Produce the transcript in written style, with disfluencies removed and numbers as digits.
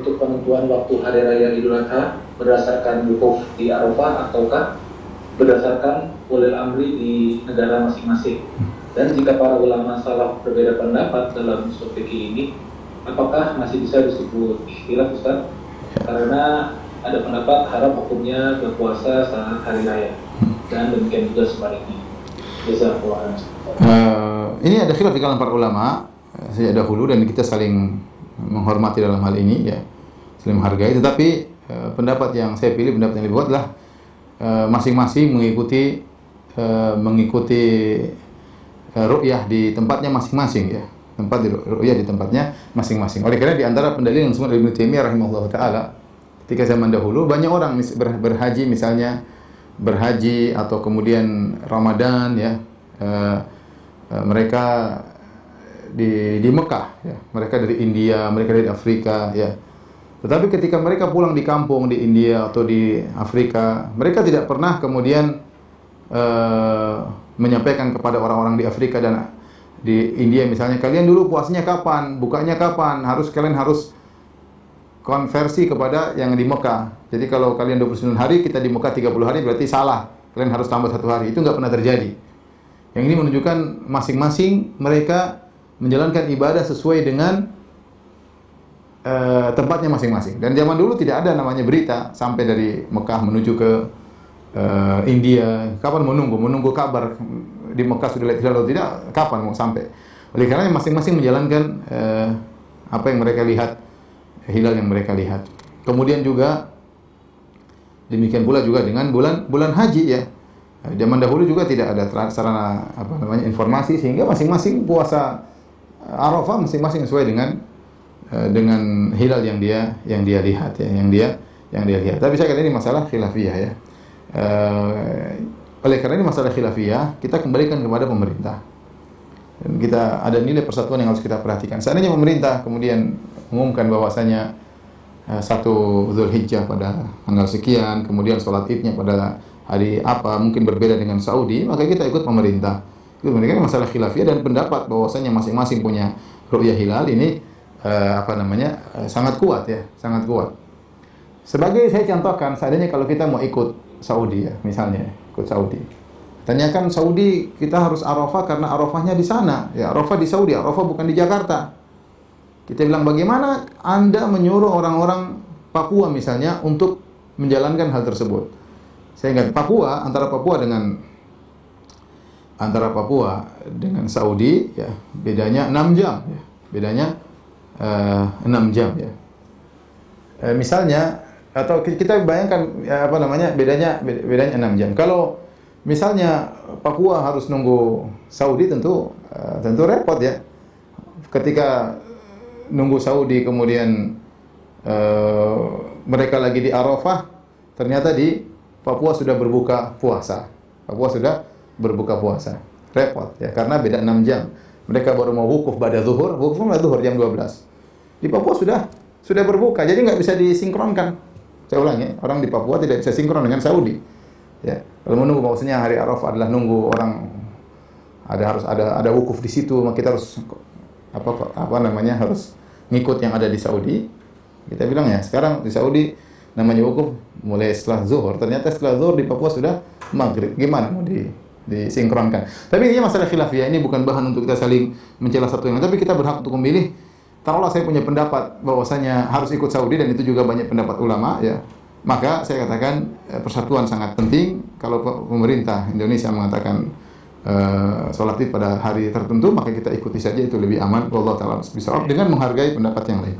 untuk penentuan waktu Hari Raya Idul Adha berdasarkan wukuf di Arafah ataukah berdasarkan ulil amri di negara masing-masing? Dan jika para ulama salaf berbeda pendapat dalam usul fikih ini, apakah masih bisa disebut ikhtilaf, Ustaz? Karena ada pendapat haram hukumnya berpuasa saat hari raya, dan demikian juga sebaliknya. Jazakallahu khairan. Ini ada khilaf di kalangan para ulama sejak dahulu dan kita saling menghormati dalam hal ini, ya, saling menghargai. Tetapi pendapat yang saya pilih, pendapat yang lebih kuat adalah masing-masing mengikuti ru'yah di tempatnya masing-masing, ya, tempat di ru'yah di tempatnya masing-masing. Oleh karena di antara pendalil yang disebut Ibnu Taimiyah rahimahullah taala, ketika zaman dahulu banyak orang berhaji, misalnya berhaji atau kemudian Ramadan, ya, mereka di Mekah, ya, mereka dari India, mereka dari Afrika, ya. Tetapi ketika mereka pulang di kampung di India atau di Afrika, mereka tidak pernah kemudian menyampaikan kepada orang-orang di Afrika dan di India misalnya, kalian dulu puasanya kapan, bukanya kapan, kalian harus konversi kepada yang di Mekah. Jadi kalau kalian 29 hari, kita di Mekah 30 hari, berarti salah, kalian harus tambah 1 hari. Itu nggak pernah terjadi. Yang ini menunjukkan masing-masing mereka menjalankan ibadah sesuai dengan tempatnya masing-masing. Dan zaman dulu tidak ada namanya berita sampai dari Mekah menuju ke India. Kapan menunggu kabar di Mekah sudah lihat hilal atau tidak, kapan mau sampai. Oleh karena masing-masing menjalankan apa yang mereka lihat, hilal yang mereka lihat. Kemudian juga demikian pula juga dengan bulan haji, ya. Zaman dahulu juga tidak ada sarana informasi, sehingga masing-masing puasa Arafah masing-masing sesuai dengan hilal yang dia lihat, ya, yang dia lihat. Tapi saya kata ini masalah khilafiyah, ya. Oleh karena ini masalah khilafiyah, kita kembalikan kepada pemerintah. Dan kita ada nilai persatuan yang harus kita perhatikan. Seandainya pemerintah kemudian mengumumkan bahwasanya 1 Zulhijjah pada tanggal sekian, kemudian sholat Idnya pada hari apa, mungkin berbeda dengan Saudi, maka kita ikut pemerintah. Itu mereka masalah khilafiyah dan pendapat bahwasanya masing-masing punya ru'yah hilal ini sangat kuat, ya, sangat kuat. Sebagai saya contohkan, seandainya kalau kita mau ikut Saudi, ya, misalnya ikut Saudi. Tanyakan Saudi, kita harus Arafah karena Arafahnya di sana. Ya, Arafah di Saudi, Arafah bukan di Jakarta. Kita bilang, bagaimana Anda menyuruh orang-orang Papua misalnya untuk menjalankan hal tersebut? Saya ingat antara Papua dengan Saudi, ya, bedanya 6 jam, ya. Bedanya 6 jam, ya. Misalnya, atau kita bayangkan bedanya 6 jam. Kalau misalnya Papua harus nunggu Saudi, tentu repot, ya. Ketika nunggu Saudi kemudian mereka lagi di Arafah, ternyata di Papua sudah berbuka puasa. Repot, ya, karena beda 6 jam. Mereka baru mau wukuf pada zuhur, jam 12. Di Papua sudah berbuka, jadi nggak bisa disinkronkan. Saya ulangi, orang di Papua tidak bisa sinkron dengan Saudi. Ya, kalau menunggu bahwasanya hari Arafah adalah nunggu orang harus ada wukuf di situ, maka kita harus harus ngikut yang ada di Saudi. Kita bilang, ya, sekarang di Saudi namanya wukuf mulai setelah zuhur. Ternyata setelah zuhur di Papua sudah maghrib. Gimana mau disinkronkan? Tapi ini masalah khilafiyah, ini bukan bahan untuk kita saling mencela satu yang lain, tapi kita berhak untuk memilih. Taruhlah saya punya pendapat bahwasanya harus ikut Saudi, dan itu juga banyak pendapat ulama, ya. Maka saya katakan persatuan sangat penting. Kalau pemerintah Indonesia mengatakan sholat Id pada hari tertentu, maka kita ikuti saja, itu lebih aman. Wallahu ta'ala bishawab, dengan menghargai pendapat yang lain.